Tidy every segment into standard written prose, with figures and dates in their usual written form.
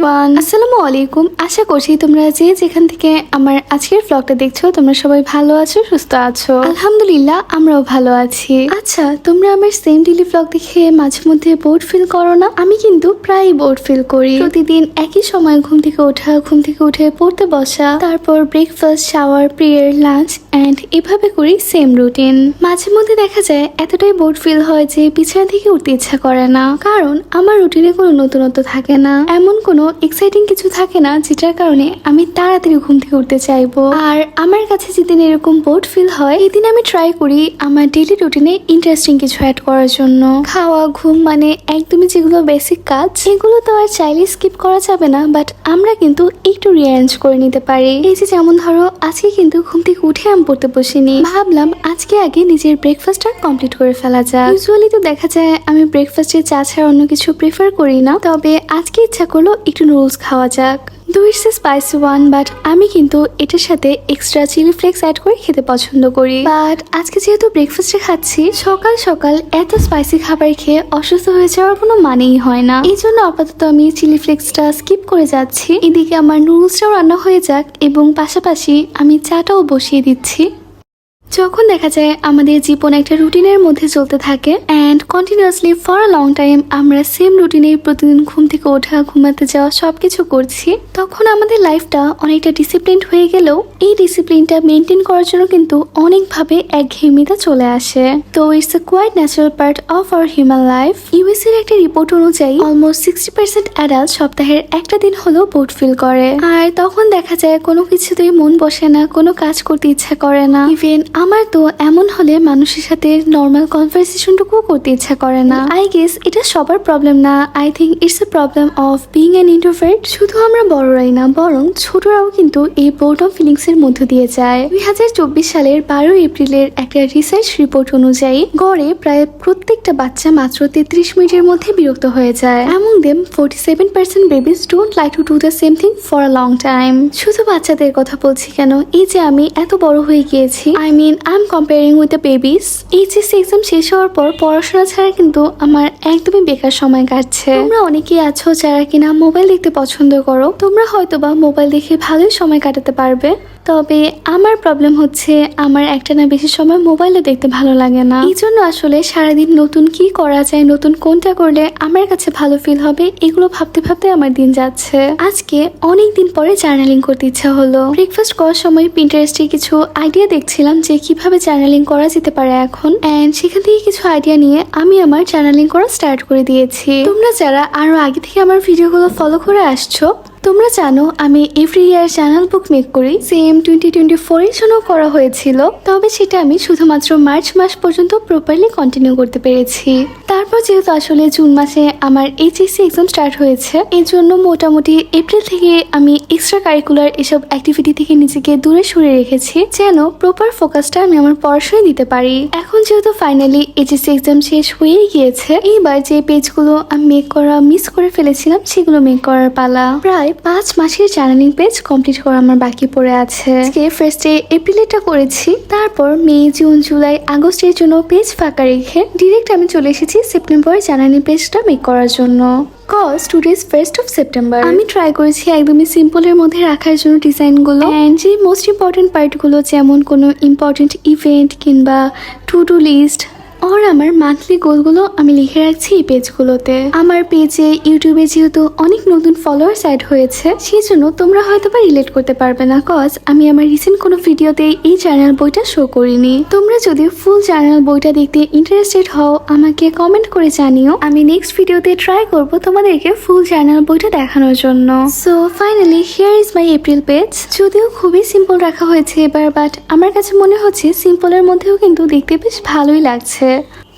Everyone, আসসালামু আলাইকুম। আশা করছি তোমরা যে যেখান থেকে আমার আজকের ব্লগটা দেখছো তোমরা সবাই ভালো আছো, সুস্থ আছো। আলহামদুলিল্লাহ আমরাও ভালো আছি। আচ্ছা, তোমরা আমার সেম ডেইলি ব্লগ দেখে মাঝে মধ্যে বোর্ড ফিল করো না? আমি কিন্তু প্রায় বোর্ড ফিল করি। প্রতিদিন একই সময় ঘুম থেকে ওঠা, ঘুম থেকে উঠে পড়তে বসা, তারপর breakfast, shower, prayer, lunch and এভাবে করি সেম রুটিন। মাঝে মধ্যে দেখা যায় এতটাই বোর্ড ফিল হয় যে বিছানা থেকে উঠতে ইচ্ছা করে না, কারণ আমার রুটিনে কোনো নতুনত্ব থাকে না, এমন কোনো এক্সাইটিং কিছু থাকে না যেটার কারণে আমি তাড়াতাড়ি ঘুম থেকে উঠতে চাইবো। আর আমার কাছে যেদিন এরকম বোর্ড ফিল হয় এদিন আমি ট্রাই করি আমার ডেইলি রুটিনে ইন্টারেস্টিং কিছু অ্যাড করার জন্য। খাওয়া, ঘুম মানে একদমই যেগুলো বেসিক কাজ, এগুলো তো আর চাইলে স্কিপ করা যাবে না, বাট আমরা কিন্তু একটু রিঅ্যারেঞ্জ করে নিতে পারি। এই যে যেমন ধরো আজকে কিন্তু ঘুম থেকে উঠে আমি পড়তে বসিনি, ভাবলাম আজকে আগে নিজের ব্রেকফাস্টটা কমপ্লিট করে ফেলা যাক। ইউজুয়ালি তো দেখা যায় আমি ব্রেকফাস্টে চা ছাড়া অন্য কিছু প্রেফার করি না, তবে আজকে ইচ্ছা করলো একটু নুডলস খাওয়া যাক। It's a spicy one, but আমি কিন্তু এটার সাথে এক্সট্রা চিলি ফ্লেক্স অ্যাড করে খেতে পছন্দ করি। বাট আজকে যেহেতু ব্রেকফাস্টে খাচ্ছি, সকাল সকাল এত স্পাইসি খাবার খেয়ে অসুস্থ হয়ে যাওয়ার কোনো মানেই হয় না। এই জন্য আপাতত আমি চিলি ফ্লেক্সটা স্কিপ করে যাচ্ছি। এদিকে আমার নুডলসটাও রান্না হয়ে যাক এবং পাশাপাশি আমি চাটাও বসিয়ে দিচ্ছি। যখন দেখা যায় আমাদের জীবন একটা রুটিনের মধ্যে চলতে থাকে and continuously for a long time আমরা সেম রুটিনে প্রতিদিন ঘুম থেকে ওঠা, ঘুমাতে যাওয়া সবকিছু করছি, তখন আমাদের লাইফটা অনেকটা ডিসিপ্লিনড হয়ে গেলেও এই ডিসিপ্লিনটা মেনটেন করার জন্য কিন্তু অনেকভাবে একঘেয়েমিতা চলে আসে। তো it's a quite natural part of our human life. US এর একটা রিপোর্ট অনুযায়ী অলমোস্ট 60% অ্যাডাল্ট সপ্তাহের একটা দিন হলেও বোর্ড ফিল করে। আর তখন দেখা যায় কোনো কিছুতেই মন বসে না, কোনো কাজ করতে ইচ্ছা করে না। ইভেন আমার তো এমন হলে মানুষের সাথে নর্মাল কনভারসেশনটুকু করতে ইচ্ছা করে না। আই গেস এটা সবার প্রবলেম না, I think it's a problem of being an introvert. শুধু আমরা বড়রাই না, বরং ছোটরাও কিন্তু এই বোর্ডম ফিলিংস এর মধ্য দিয়ে যায়। 2024 সালের 12 এপ্রিলের একটা রিসার্চ রিপোর্ট অনুযায়ী গড়ে প্রায় প্রত্যেকটা বাচ্চা মাত্র 33 মিনিটের মধ্যে বিরক্ত হয়ে যায়। Among them 47% babies don't like to do the same thing for a long time. শুধু বাচ্চাদের কথা বলছি কেন, এই যে আমি এত বড় হয়ে গিয়েছি, I mean I'm comparing with the babies. HSC exam শেষ হওয়ার পর পড়াশোনা ছাড়া কিন্তু আমার একদমই বেকার সময় কাটছে। তোমরা অনেকেই আছো যারা কিনা মোবাইল দেখতে পছন্দ করো, তোমরা হয়তোবা মোবাইল দেখে ভালোই সময় কাটাতে পারবে, তবে আমার প্রবলেম হচ্ছে আমার একটা না বেশি সময় মোবাইলে দেখতে ভালো লাগে না। এই জন্য আসলে সারাদিন নতুন কি করা যায়, নতুন কোনটা করলে আমার কাছে ভালো ফিল হবে, এগুলো ভাবতে ভাবতে আমার দিন যাচ্ছে। আজকে অনেক দিন পরে জার্নালিং করতে ইচ্ছা হলো। ব্রেকফাস্ট করার সময় পিন্টারেস্টে কিছু আইডিয়া দেখছিলাম যে কিভাবে জার্নালিং করা যেতে পারে এখন, এন্ড সেখান থেকে কিছু আইডিয়া নিয়ে আমি আমার জার্নালিং করা স্টার্ট করে দিয়েছি। তোমরা যারা আরো আগে থেকে আমার ভিডিওগুলো ফলো করে আসছো, তোমরা জানো আমি এভরি ইয়ার জার্নাল বুক মেক করি। সেম 2024 এর জন্য করা হয়েছিল, তবে সেটা আমি শুধুমাত্র মার্চ মাস পর্যন্ত প্রপারলি কন্টিনিউ করতে পেরেছি। তারপর যেহেতু আসলে জুন মাসে আমার এইচএসসি এক্সাম স্টার্ট হয়েছে, এই জন্য মোটামুটি এপ্রিল থেকে আমি এক্সট্রা কারিকুলার এসব অ্যাক্টিভিটি থেকে নিজেকে দূরে সরে রেখেছি, যেন প্রপার ফোকাসটা আমি আমার পড়াশোনায় দিতে পারি। এখন যেহেতু ফাইনালি এইচএসসি এক্সাম শেষ হয়েই গিয়েছে, এইবার যে পেজগুলো আমি মেক করা মিস করে ফেলেছিলাম সেগুলো মেক করার পালা। প্রায় 5 মাসের জার্নালিং পেজ কমপ্লিট করা আমার বাকি পড়ে আছে। আজকে ফার্স্টে এপ্রিলেরটা করেছি, তারপর মে, জুন, জুলাই, আগস্টের জন্য পেজ ফাঁকা রেখে ডিরেক্ট আমি চলে এসেছি সেপ্টেম্বর জার্নালিং পেজটা মেক করার জন্য। Cause today is 1st of September। আমি ট্রাই করেছি একদমই সিম্পলের মধ্যে রাখার জন্য ডিজাইনগুলো, অ্যান্ড যে মোস্ট ইম্পর্টেন্ট পার্টগুলো যেমন কোনো ইম্পর্টেন্ট ইভেন্ট কিংবা টু ডু লিস্ট আর আমার মান্থলি গোলগুলো আমি লিখে রাখছি এই পেজগুলোতে। আমার পেজে ইউটিউবে যেহেতু অনেক নতুন ফলোয়ার্স অ্যাড হয়েছে, সেই জন্য তোমরা হয়তো বা রিলেট করতে পারবে না, কজ আমি আমার রিসেন্ট কোনো ভিডিওতে এই জার্নাল বইটা শো করিনি। তোমরা যদি ফুল জার্নাল বইটা দেখতে ইন্টারেস্টেড হও আমাকে কমেন্ট করে জানিও, আমি নেক্সট ভিডিওতে ট্রাই করব তোমাদেরকে ফুল জার্নাল বইটা দেখানোর জন্য। So finally here is my April page. যদিও খুবই সিম্পল রাখা হয়েছে এবার, বাট আমার কাছে মনে হচ্ছে সিম্পলের মধ্যেও কিন্তু দেখতে বেশ ভালোই লাগছে।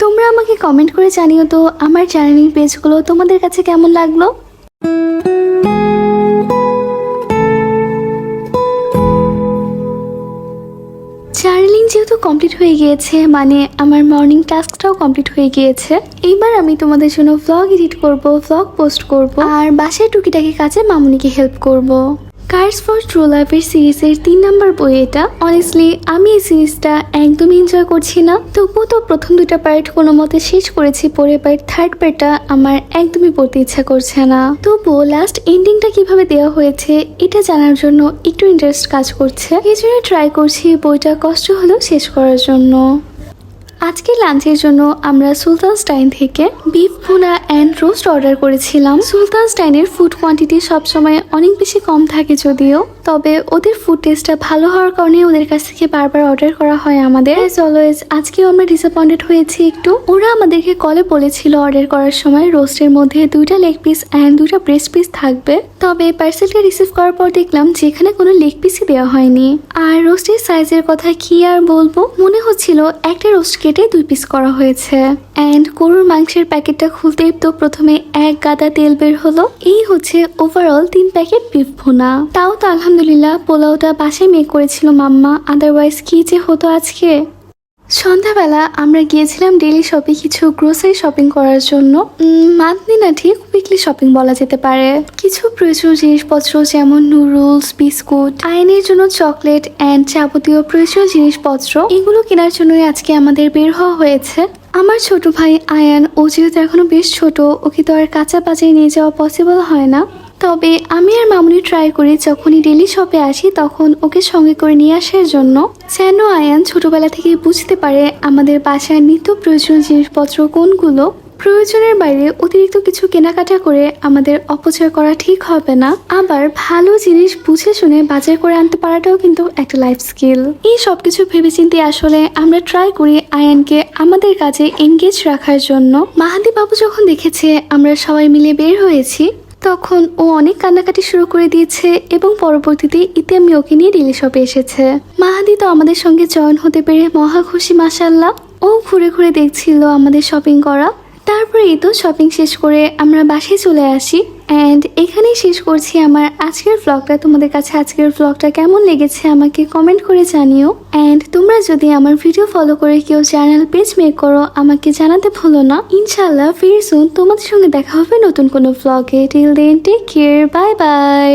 তোমরা আমাকে কমেন্ট করে জানিও তো আমার জার্নালিং পেজগুলো তোমাদের কাছে কেমন লাগলো। জার্নালিং যেহেতু কমপ্লিট হয়ে গিয়েছে, মানে আমার মর্নিং টাস্কটাও কমপ্লিট হয়ে গিয়েছে, এইবার আমি তোমাদের জন্য ভ্লগ এডিট করব, ভ্লগ পোস্ট করব, আর বাসায় টুকিটাকি কাজে মামুনিকে হেল্প করব। কার্স ফর ট্রু লাভের সিরিজের 3 নম্বর বই এটা। অনেস্টলি আমি এই সিরিজটা একদমই এনজয় করছি না, তবুও তো প্রথম 2টা পার্ট কোনো মতে শেষ করেছি, পরে পার্ট 3rd পার্টটা আমার একদমই পড়তে ইচ্ছা করছে না। তবুও লাস্ট এন্ডিংটা কিভাবে দেওয়া হয়েছে এটা জানার জন্য একটু ইন্টারেস্ট কাজ করছে, এই জন্য ট্রাই করছি বইটা কষ্ট হলেও শেষ করার জন্য। আজকে লাঞ্চের জন্য আমরা সুলতানস্টাইন থেকে বিফ ভুনা অ্যান্ড রোস্ট অর্ডার করেছিলাম। সুলতানস্টাইনের ফুড কোয়ান্টিটি সবসময় অনেক বেশি কম থাকে যদিও, তবে ওদের ফুড টেস্টটা ভালো হওয়ার কারণে ওদের কাছ থেকে বারবার অর্ডার করা হয় আমাদের। অ্যাজ অলওয়েজ আজকেও আমরা ডিসঅ্যাপয়েন্টেড হয়েছি একটু। ওরা আমাদেরকে কলে বলেছিল অর্ডার করার সময় রোস্টের মধ্যে 2টা লেগ পিস অ্যান্ড 2টা ব্রেস্ট পিস থাকবে, তবে পার্সেলটা রিসিভ করার পর দেখলাম যেখানে কোনো লেগ পিসই দেওয়া হয়নি। আর রোস্টের সাইজের কথা কি আর বলবো, মনে হচ্ছিল একটা রোস্ট কেটে 2 পিস করা হয়েছে। অ্যান্ড গরুর মাংসের প্যাকেটটা খুলতেই তো প্রথমে এক গাদা তেল বের হলো। এই হচ্ছে ওভারঅল 3 প্যাকেট বিফ ভুনা। তাও তো আলহামদুলিল্লাহ পোলাওটা বাসায় মেক করেছিল মাম্মা, আদারওয়াইজ কি যে হতো আজকে। সন্ধ্যাবেলা আমরা গিয়েছিলাম ডেইলি শপে কিছু গ্রোসারি শপিং করার জন্য। মান্থলি না, ঠিক উইকলি শপিং বলা যেতে পারে। কিছু প্রয়োজনীয় জিনিসপত্র যেমন নুডলস, বিস্কুট, আয়নের জন্য চকলেট অ্যান্ড যাবতীয় প্রয়োজনীয় জিনিসপত্র, এগুলো কেনার জন্যই আজকে আমাদের বের হওয়া হয়েছে। আমার ছোট ভাই আয়ান, ও যেহেতু এখনো বেশ ছোট, ওকে তো আর কাঁচা বাজারে নিয়ে যাওয়া পসিবল হয় না, তবে আমি আর মামুনি ট্রাই করি যখনই ডেলি শপে আসি তখন ওকে সঙ্গে করে নিয়ে আসার জন্য, যেন আয়ান ছোটবেলা থেকে বুঝতে পারে আমাদের বাসায় নিত্য প্রয়োজনীয় জিনিসপত্র কোনগুলো। প্রয়োজনের বাইরে অতিরিক্ত কিছু কেনাকাটা করে আমাদের অপচয় করা ঠিক হবে না। আবার ভালো জিনিস বুঝে শুনে বাজার করে আনতে পারাটাও কিন্তু একটা লাইফ স্কিল। এই সবকিছু ভেবেচিন্তে আসলে আমরা ট্রাই করি আয়ানকে আমাদের কাজে এনগেজ রাখার জন্য। মাহাদি বাবু যখন দেখেছে আমরা সবাই মিলে বের হয়েছি তখন ও অনেক কান্নাকাটি শুরু করে দিয়েছে এবং পরবর্তীতে ইতিয়ামি ওকে নিয়ে ডেলি শপে এসেছে। মাহাদি তো আমাদের সঙ্গে জয়েন হতে পেরে মহা খুশি মাশাআল্লাহ। ও ঘুরে ঘুরে দেখছিল আমাদের শপিং করা। তারপরে এই তো শপিং শেষ করে আমরা বাসায় চলে আসি। অ্যান্ড এখানেই শেষ করছি আমার আজকের ব্লগটা। তোমাদের কাছে আজকের ব্লগটা কেমন লেগেছে আমাকে কমেন্ট করে জানিও। অ্যান্ড তোমরা যদি আমার ভিডিও ফলো করে কেউ চ্যানেল পেজ মেক করো আমাকে জানাতে ভুলো না। ইনশাল্লাহ ভেরি সুন তোমাদের সঙ্গে দেখা হবে নতুন কোনো ব্লগে। Till then take care, bye by.